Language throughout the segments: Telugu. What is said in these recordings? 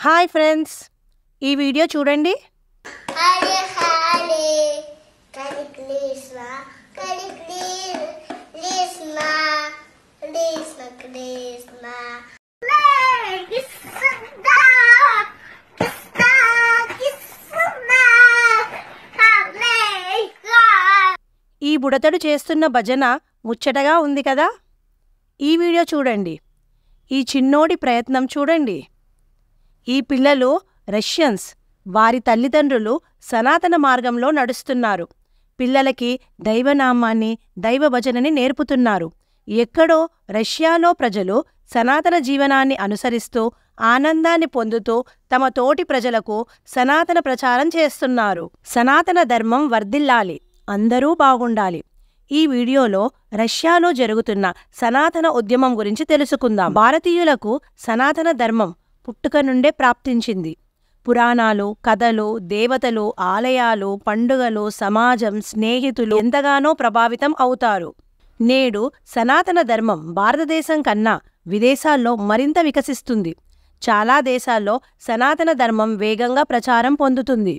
హాయ్ ఫ్రెండ్స్, ఈ వీడియో చూడండి. ఈ బుడతడు చేస్తున్న భజన ముచ్చటగా ఉంది కదా. ఈ వీడియో చూడండి. ఈ చిన్నోడి ప్రయత్నం చూడండి. ఈ పిల్లలు రష్యన్స్. వారి తల్లిదండ్రులు సనాతన మార్గంలో నడుస్తున్నారు. పిల్లలకి దైవనామాన్ని, దైవ భజనని నేర్పుతున్నారు. ఎక్కడో రష్యాలో ప్రజలు సనాతన జీవనాన్ని అనుసరిస్తూ ఆనందాన్ని పొందుతూ తమ తోటి ప్రజలకు సనాతన ప్రచారం చేస్తున్నారు. సనాతన ధర్మం వర్ధిల్లాలి, అందరూ బాగుండాలి. ఈ వీడియోలో రష్యాలో జరుగుతున్న సనాతన ఉద్యమం గురించి తెలుసుకుందాం. భారతీయులకు సనాతన ధర్మం పుట్టుక నుండే ప్రాప్తించింది. పురాణాలు, కథలు, దేవతలు, ఆలయాలు, పండుగలు, సమాజం, స్నేహితులు ఎంతగానో ప్రభావితం అవుతారు. నేడు సనాతన ధర్మం భారతదేశం కన్నా విదేశాల్లో మరింత వికసిస్తుంది. చాలా దేశాల్లో సనాతన ధర్మం వేగంగా ప్రచారం పొందుతుంది.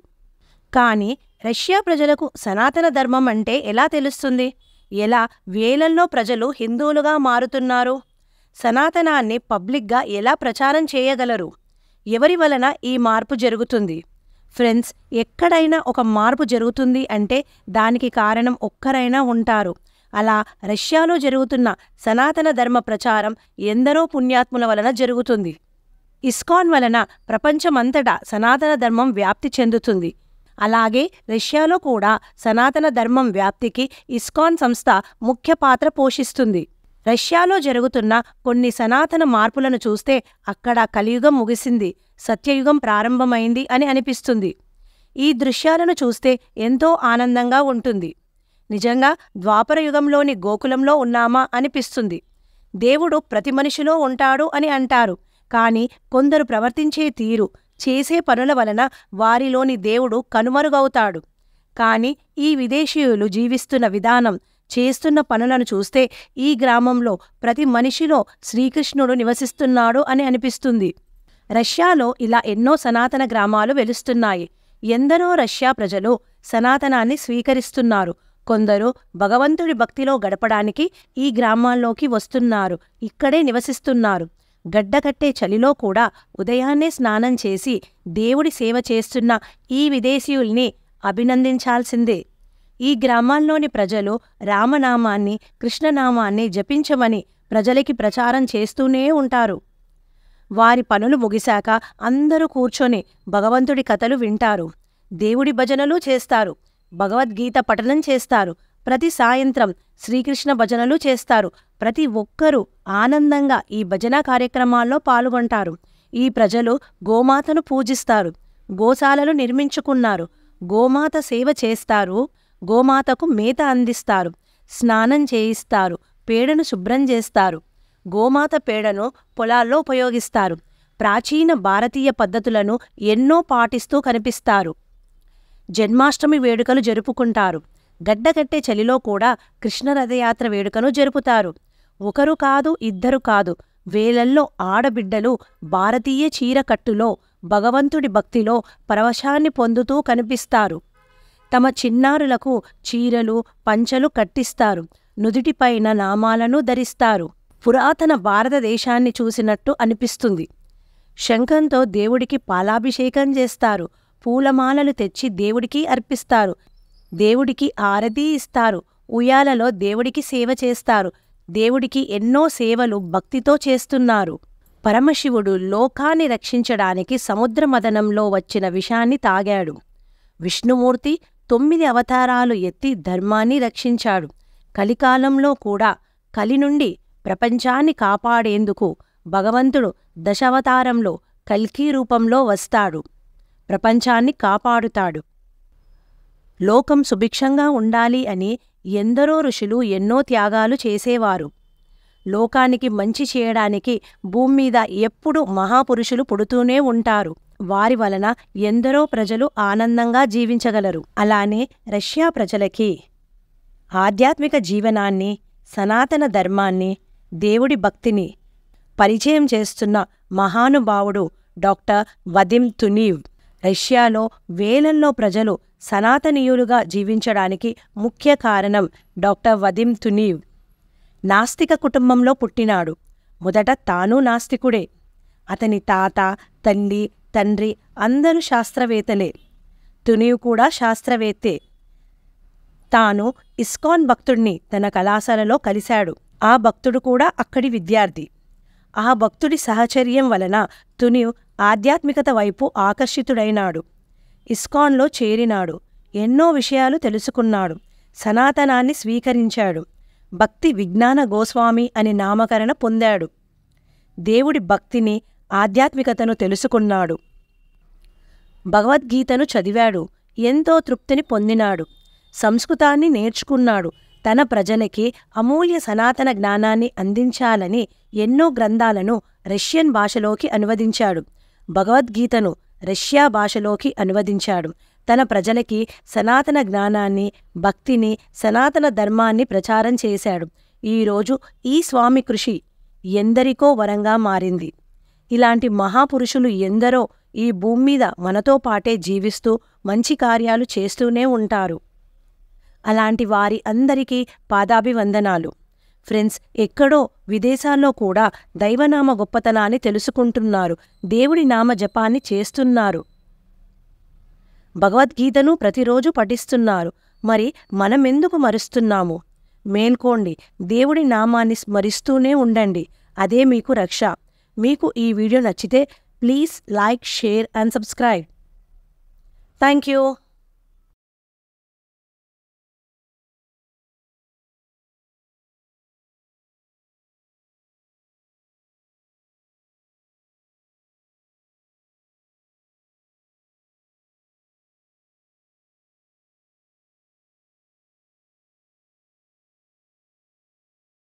కానీ రష్యా ప్రజలకు సనాతన ధర్మం అంటే ఎలా తెలుస్తుంది? ఎలా వేలల్లో ప్రజలు హిందువులుగా మారుతున్నారు? సనాతనాన్ని పబ్లిక్గా ఎలా ప్రచారం చేయగలరు? ఎవరి వలన ఈ మార్పు జరుగుతుంది? ఫ్రెండ్స్, ఎక్కడైనా ఒక మార్పు జరుగుతుంది అంటే దానికి కారణం ఒక్కరైనా ఉంటారు. అలా రష్యాలో జరుగుతున్న సనాతన ధర్మ ప్రచారం ఎందరో పుణ్యాత్ముల వలన జరుగుతుంది. ఇస్కాన్ వలన ప్రపంచమంతటా సనాతన ధర్మం వ్యాప్తి చెందుతుంది. అలాగే రష్యాలో కూడా సనాతన ధర్మం వ్యాప్తికి ఇస్కాన్ సంస్థ ముఖ్య పాత్ర పోషిస్తుంది. రష్యాలో జరుగుతున్న కొన్ని సనాతన మార్పులను చూస్తే అక్కడ కలియుగం ముగిసింది, సత్యయుగం ప్రారంభమైంది అని అనిపిస్తుంది. ఈ దృశ్యాలను చూస్తే ఎంతో ఆనందంగా ఉంటుంది. నిజంగా ద్వాపర యుగంలోని గోకులంలో ఉన్నామా అనిపిస్తుంది. దేవుడు ప్రతి మనిషిలో ఉంటాడు అని అంటారు. కానీ కొందరు ప్రవర్తించే తీరు, చేసే పనుల వలన వారిలోని దేవుడు కనుమరుగవుతాడు. కానీ ఈ విదేశీయులు జీవిస్తున్న విధానం, చేస్తున్న పనులను చూస్తే ఈ గ్రామంలో ప్రతి మనిషిలో శ్రీకృష్ణుడు నివసిస్తున్నాడు అని అనిపిస్తుంది. రష్యాలో ఇలా ఎన్నో సనాతన గ్రామాలు వెలుస్తున్నాయి. ఎందరో రష్యా ప్రజలు సనాతనాన్ని స్వీకరిస్తున్నారు. కొందరు భగవంతుడి భక్తిలో గడపడానికి ఈ గ్రామాల్లోకి వస్తున్నారు, ఇక్కడే నివసిస్తున్నారు. గడ్డకట్టే చలిలో కూడా ఉదయాన్నే స్నానం చేసి దేవుడి సేవ చేస్తున్న ఈ విదేశీయుల్ని అభినందించాల్సిందే. ఈ గ్రామాల్లోని ప్రజలు రామనామాన్ని, కృష్ణనామాన్ని జపించమని ప్రజలకి ప్రచారం చేస్తూనే ఉంటారు. వారి పనులు ముగిశాక అందరూ కూర్చొని భగవంతుడి కథలు వింటారు, దేవుడి భజనలు చేస్తారు, భగవద్గీత పఠనం చేస్తారు. ప్రతి సాయంత్రం శ్రీకృష్ణ భజనలు చేస్తారు. ప్రతి ఒక్కరూ ఆనందంగా ఈ భజన కార్యక్రమాల్లో పాల్గొంటారు. ఈ ప్రజలు గోమాతను పూజిస్తారు, గోశాలలు నిర్మించుకున్నారు, గోమాత సేవ చేస్తారు, గోమాతకు మేత అందిస్తారు, స్నానం చేయిస్తారు, పేడను శుభ్రం చేస్తారు. గోమాత పేడను పొలాల్లో ఉపయోగిస్తారు. ప్రాచీన భారతీయ పద్ధతులను ఎన్నో పాటిస్తూ కనిపిస్తారు. జన్మాష్టమి వేడుకలు జరుపుకుంటారు. గడ్డకట్టే చలిలో కూడా కృష్ణ రథయాత్ర వేడుకను జరుపుతారు. ఒకరు కాదు, ఇద్దరు కాదు, వేలల్లో ఆడబిడ్డలు భారతీయ చీరకట్టులో భగవంతుడి భక్తిలో పరవశాన్ని పొందుతూ కనిపిస్తారు. తమ చిన్నారులకు చీరలు, పంచలు కట్టిస్తారు, నుదుటిపైన నామాలను ధరిస్తారు. పురాతన భారతదేశాన్ని చూసినట్టు అనిపిస్తుంది. శంఖంతో దేవుడికి పాలాభిషేకం చేస్తారు. పూలమాలలు తెచ్చి దేవుడికి అర్పిస్తారు. దేవుడికి ఆరతి ఇస్తారు. ఉయ్యాలలో దేవుడికి సేవ చేస్తారు. దేవుడికి ఎన్నో సేవలు భక్తితో చేస్తున్నారు. పరమశివుడు లోకాన్ని రక్షించడానికి సముద్రమదనంలో వచ్చిన విషాన్ని తాగాడు. విష్ణుమూర్తి 9 అవతారాలు ఎత్తి ధర్మాన్ని రక్షించాడు. కలికాలంలో కూడా కలి నుండి ప్రపంచాన్ని కాపాడేందుకు భగవంతుడు దశావతారంలో కల్కి రూపంలో వస్తాడు. ప్రపంచాన్ని కాపాడుతాడు. లోకం సుభిక్షంగా ఉండాలి అని ఎందరో ఋషులు ఎన్నో త్యాగాలు చేసేవారు. లోకానికి మంచి చేయడానికి భూమ్మీద ఎప్పుడూ మహాపురుషులు పుడుతూనే ఉంటారు. వారి వలన ఎందరో ప్రజలు ఆనందంగా జీవించగలరు. అలానే రష్యా ప్రజలకి ఆధ్యాత్మిక జీవనాన్ని, సనాతన ధర్మాన్ని, దేవుడి భక్తిని పరిచయం చేస్తున్న మహానుభావుడు డాక్టర్ వదిమ్ తునీవ్. రష్యాలో వేలల్లో ప్రజలు సనాతనీయులుగా జీవించడానికి ముఖ్య కారణం డాక్టర్ వదిమ్ తునీవ్. నాస్తిక కుటుంబంలో పుట్టినాడు. మొదట తాను నాస్తికుడే. అతని తాత, తల్లి, తండ్రి అందరూ శాస్త్రవేత్తలే. తునీవ్ కూడా శాస్త్రవేత్తే. తాను ఇస్కాన్ భక్తుడిని తన కళాశాలలో కలిశాడు. ఆ భక్తుడు కూడా అక్కడి విద్యార్థి. ఆ భక్తుడి సహచర్యం వలన తునీవ్ ఆధ్యాత్మికత వైపు ఆకర్షితుడైనాడు. ఇస్కాన్లో చేరినాడు. ఎన్నో విషయాలు తెలుసుకున్నాడు. సనాతనాన్ని స్వీకరించాడు. భక్తి విజ్ఞాన గోస్వామి అని నామకరణ పొందాడు. దేవుడి భక్తిని, ఆధ్యాత్మికతను తెలుసుకున్నాడు. భగవద్గీతను చదివాడు. ఎంతో తృప్తిని పొందినాడు. సంస్కృతాన్ని నేర్చుకున్నాడు. తన ప్రజలకి అమూల్య సనాతన జ్ఞానాన్ని అందించాలని ఎన్నో గ్రంథాలను రష్యన్ భాషలోకి అనువదించాడు. భగవద్గీతను రష్యా భాషలోకి అనువదించాడు. తన ప్రజలకి సనాతన జ్ఞానాన్ని, భక్తిని, సనాతన ధర్మాన్ని ప్రచారం చేశాడు. ఈరోజు ఈ స్వామి కృషి ఎందరికో వరంగా మారింది. ఇలాంటి మహాపురుషులు ఎందరో ఈ భూమి మీద మనతో పాటే జీవిస్తూ మంచి కార్యాలు చేస్తూనే ఉంటారు. అలాంటి వారి అందరికీ పాదాభివందనాలు. ఫ్రెండ్స్, ఎక్కడో విదేశాల్లో కూడా దైవనామ గొప్పతనాన్ని తెలుసుకుంటున్నారు. దేవుడి నామ జపాన్ని చేస్తున్నారు. భగవద్గీతను ప్రతిరోజు పఠిస్తున్నారు. మరి మనమెందుకు మరుస్తున్నాము? మేల్కోండి. దేవుడి నామాన్ని స్మరిస్తూనే ఉండండి. అదే మీకు రక్ష. మీకు ఈ వీడియో నచ్చితే please like, share and subscribe. Thank you.